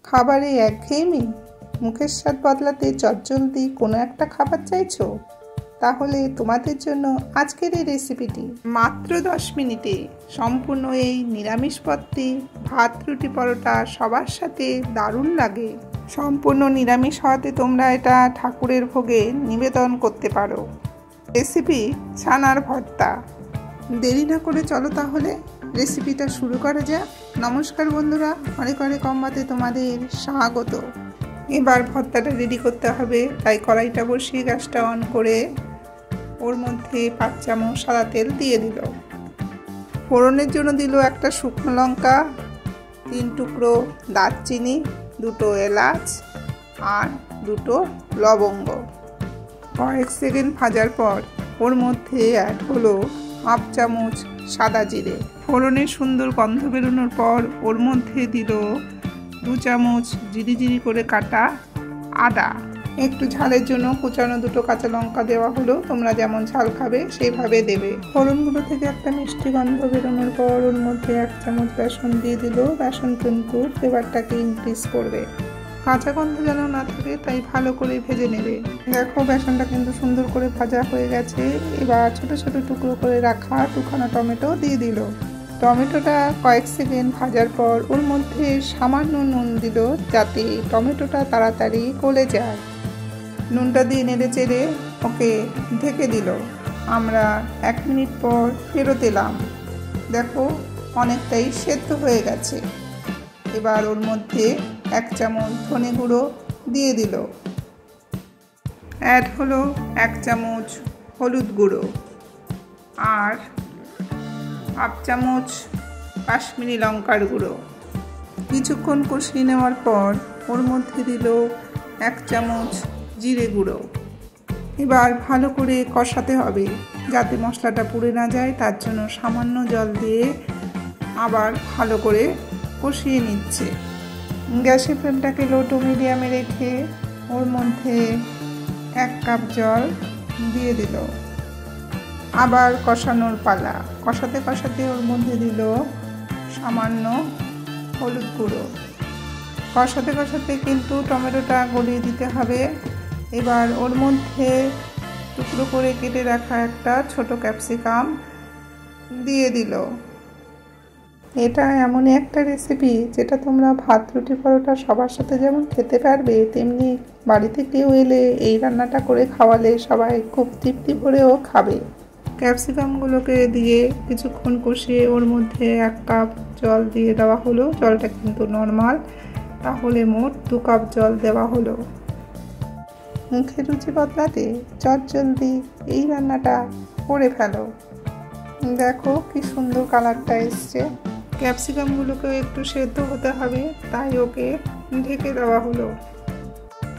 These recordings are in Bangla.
খাবারে একঘেয়েমি, মুখের স্বাদ বদলাতে চটজলদি কোনো একটা খাবার চাইছো? তাহলে তোমাদের জন্য আজকের এই রেসিপিটি মাত্র 10 মিনিটে সম্পূর্ণ এই নিরামিষ পদটি ভাত রুটি পরোটা সবার সাথে দারুণ লাগে। সম্পূর্ণ নিরামিষ হওয়াতে তোমরা এটা ঠাকুরের ভোগে নিবেদন করতে পারো। রেসিপি ছানার ভর্তা। দেরি না করে চলো তাহলে রেসিপিটা শুরু করা যাক। নমস্কার বন্ধুরা, অনেক অম্বাতে তোমাদের স্বাগত। এবার ভর্তাটা রেডি করতে হবে, তাই কড়াইটা বসিয়ে গ্যাসটা অন করে ওর মধ্যে 5 চামচ সাদা তেল দিয়ে দিল। ফোড়নের জন্য দিল একটা শুকনো লঙ্কা, 3 টুকরো দারচিনি, 2টো এলাচ আর 2টো লবঙ্গ। কয়েক সেকেন্ড ভাজার পর ওর মধ্যে অ্যাড হলো 1/2 চামচ সাদা জিরে। ফোড়নের সুন্দর গন্ধ বেরোনোর পর ওর মধ্যে দিল 2 চামচ জিরি করে কাটা আদা। একটু ঝালের জন্য কুচানো 2টো কাঁচা লঙ্কা দেওয়া হলো, তোমরা যেমন ঝাল খাবে সেইভাবে দেবে। ফোড়নগুলো থেকে একটা মিষ্টি গন্ধ বেরোনোর পর ওর মধ্যে 1 চামচ বেসন দিয়ে দিল। বেসন কিন্তু ফ্লেভারটাকে ইনক্রিজ করবে, কাঁচা গন্ধ যেন না থাকে, তাই ভালো করে ভেজে নেবে। দেখো বেসনটা কিন্তু সুন্দর করে ভাজা হয়ে গেছে। এবার ছোট ছোট টুকরো করে রাখা 2খানা টমেটো দিয়ে দিল। টমেটোটা কয়েক সেকেন্ড ভাজার পর ওর মধ্যে সামান্য নুন দিল, যাতে টমেটোটা তাড়াতাড়ি গলে যায়। নুনটা দিয়ে নেড়ে চেড়ে ওকে ঢেকে দিল। আমরা 1 মিনিট পর ফেরত এলাম। দেখো অনেকটাই সেদ্ধ হয়ে গেছে। এবার ওর মধ্যে 1 চামচ ধনে গুঁড়ো দিয়ে দিল। অ্যাড হলো 1 চামচ হলুদ গুঁড়ো আর 1/2 চামচ কাশ্মীরি লঙ্কার গুঁড়ো। কিছুক্ষণ কষিয়ে নেওয়ার পর ওর মধ্যে দিল 1 চামচ জিরে গুঁড়ো। এবার ভালো করে কষাতে হবে, যাতে মশলাটা পুড়ে না যায়, তার জন্য সামান্য জল দিয়ে আবার ভালো করে কষিয়ে নিচ্ছে। গ্যাসের ফ্লেমটাকে লো টু মিডিয়ামে রেখে ওর মধ্যে 1 কাপ জল দিয়ে দিল। আবার কষানোর পালা। কষাতে কষাতে ওর মধ্যে দিল সামান্য হলুদ গুঁড়ো। কষাতে কষাতে কিন্তু টমেটোটা গলিয়ে দিতে হবে। এবার ওর মধ্যে টুকরো করে কেটে রাখা একটা ছোট ক্যাপসিকাম দিয়ে দিল। এটা এমনই একটা রেসিপি যেটা তোমরা ভাত রুটি পরোটা সবার সাথে যেমন খেতে পারবে, তেমনি বাড়িতে কেউ এলে এই রান্নাটা করে খাওয়ালে সবাই খুব তৃপ্তি ভরেও খাবে। ক্যাপসিকামগুলোকে দিয়ে কিছুক্ষণ কষিয়ে ওর মধ্যে 1 কাপ জল দিয়ে দেওয়া হলো। জলটা কিন্তু নর্মাল, তাহলে মোট 2 কাপ জল দেওয়া হলো। মুখের রুচি বদলাতে চটজলদি এই রান্নাটা করে ফেলো। দেখো কি সুন্দর কালারটা এসছে। ক্যাপসিকামগুলোকেও একটু সেদ্ধ হতে হবে, তাই ওকে ঢেকে দেওয়া হলো।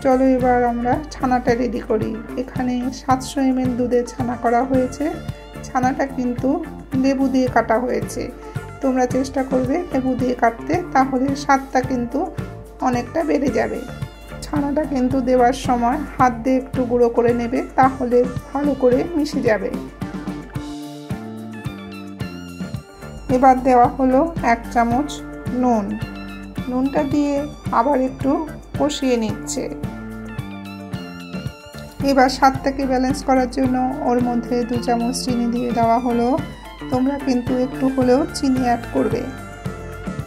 চলো এবার আমরা ছানাটা রেডি করি। এখানে 700 ml দুধের ছানা করা হয়েছে। ছানাটা কিন্তু লেবু দিয়ে কাটা হয়েছে। তোমরা চেষ্টা করবে লেবু দিয়ে কাটতে, তাহলে স্বাদটা কিন্তু অনেকটা বেড়ে যাবে। ছানাটা কিন্তু দেওয়ার সময় হাত দিয়ে একটু গুঁড়ো করে নেবে, তাহলে ভালো করে মিশে যাবে। এবার দেওয়া হলো 1 চামচ নুন। নুনটা দিয়ে আবার একটু কষিয়ে নিচ্ছে। এবার স্বাদটাকে ব্যালেন্স করার জন্য ওর মধ্যে 2 চামচ চিনি দিয়ে দেওয়া হলো। তোমরা কিন্তু একটু হলেও চিনি অ্যাড করবে।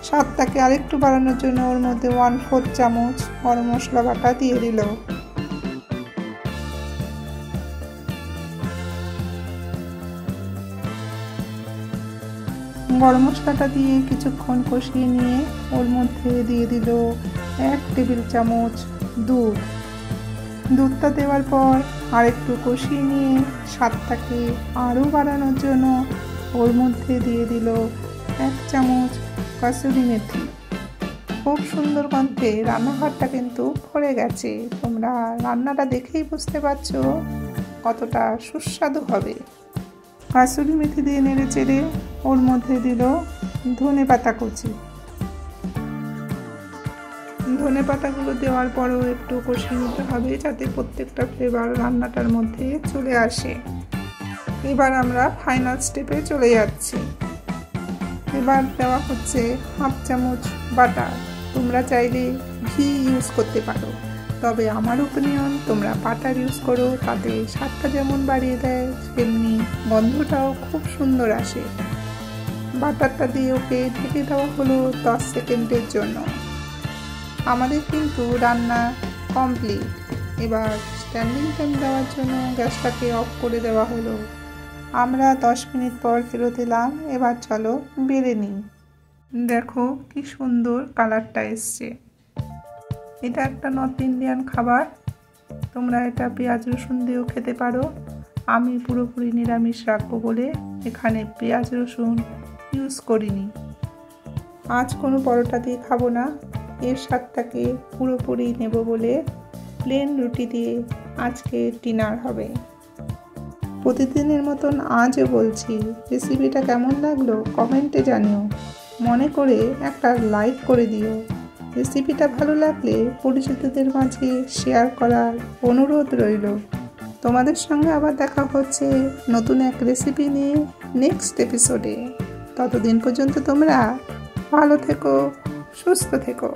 স্বাদটাকে আরেকটু বাড়ানোর জন্য ওর মধ্যে 1/4 চামচ গরম মশলা বাটা দিয়ে দিল। গরম মশলাটা দিয়ে কিছুক্ষণ কষিয়ে নিয়ে ওর মধ্যে দিয়ে দিল 1 টেবিল চামচ দুধ। দুধটা দেওয়ার পর আরেকটু কষিয়ে নিয়ে স্বাদটাকে আরও বাড়ানোর জন্য ওর মধ্যে দিয়ে দিল 1 চামচ কাসুরি মেথি। খুব সুন্দর গন্ধে রান্নাঘরটা কিন্তু ভরে গেছে। তোমরা রান্নাটা দেখেই বুঝতে পারছো কতটা সুস্বাদু হবে। কাসুরি মেথি দিয়ে নেড়ে চেড়ে ওর মধ্যে দিল ধনে পাতা কুচি। ধনে পাতাগুলো দেওয়ার পরেও একটু কষিয়ে নিতে হবে, যাতে প্রত্যেকটা ফ্লেভার রান্নাটার মধ্যে চলে আসে। এবার আমরা ফাইনাল স্টেপে চলে যাচ্ছি। এবার দেওয়া হচ্ছে 1/2 চামচ বাটার। তোমরা চাইলে ঘি ইউজ করতে পারো, তবে আমার ওপিনিয়ন তোমরা বাটার ইউজ করো, তাতে স্বাদটা যেমন বাড়িয়ে দেয় তেমনি গন্ধটাও খুব সুন্দর আসে। বাটারটা দিয়ে ওকে ঢেকে দেওয়া হলো 10 সেকেন্ডের জন্য। আমাদের কিন্তু রান্না কমপ্লিট। এবার স্ট্যান্ডিং টাইম দেওয়ার জন্য গ্যাসটাকে অফ করে দেওয়া হলো। আমরা 10 মিনিট পর ফেরত এলাম। এবার চলো বেড়ে নিই। দেখো কি সুন্দর কালারটা এসছে। এটা একটা নর্থ ইন্ডিয়ান খাবার, তোমরা এটা পেঁয়াজ রসুন দিয়েও খেতে পারো। আমি পুরোপুরি নিরামিষ রাখবো বলে এখানে পেঁয়াজ রসুন ইউজ করিনি। আজ কোনো পরোটা দিয়ে খাবো না, এর স্বাদটাকে পুরোপুরি নেব বলে প্লেন রুটি দিয়ে আজকে ডিনার হবে। প্রতিদিনের মতন আজও বলছি, রেসিপিটা কেমন লাগলো কমেন্টে জানিও। মনে করে একটা লাইক করে দিও। রেসিপিটা ভালো লাগলে পরিচিতদের মাঝে শেয়ার করার অনুরোধ রইল। তোমাদের সঙ্গে আবার দেখা হচ্ছে নতুন এক রেসিপি নিয়ে নেক্সট এপিসোডে। ততদিন পর্যন্ত তোমরা ভালো থেকো, সুস্থ থেকো।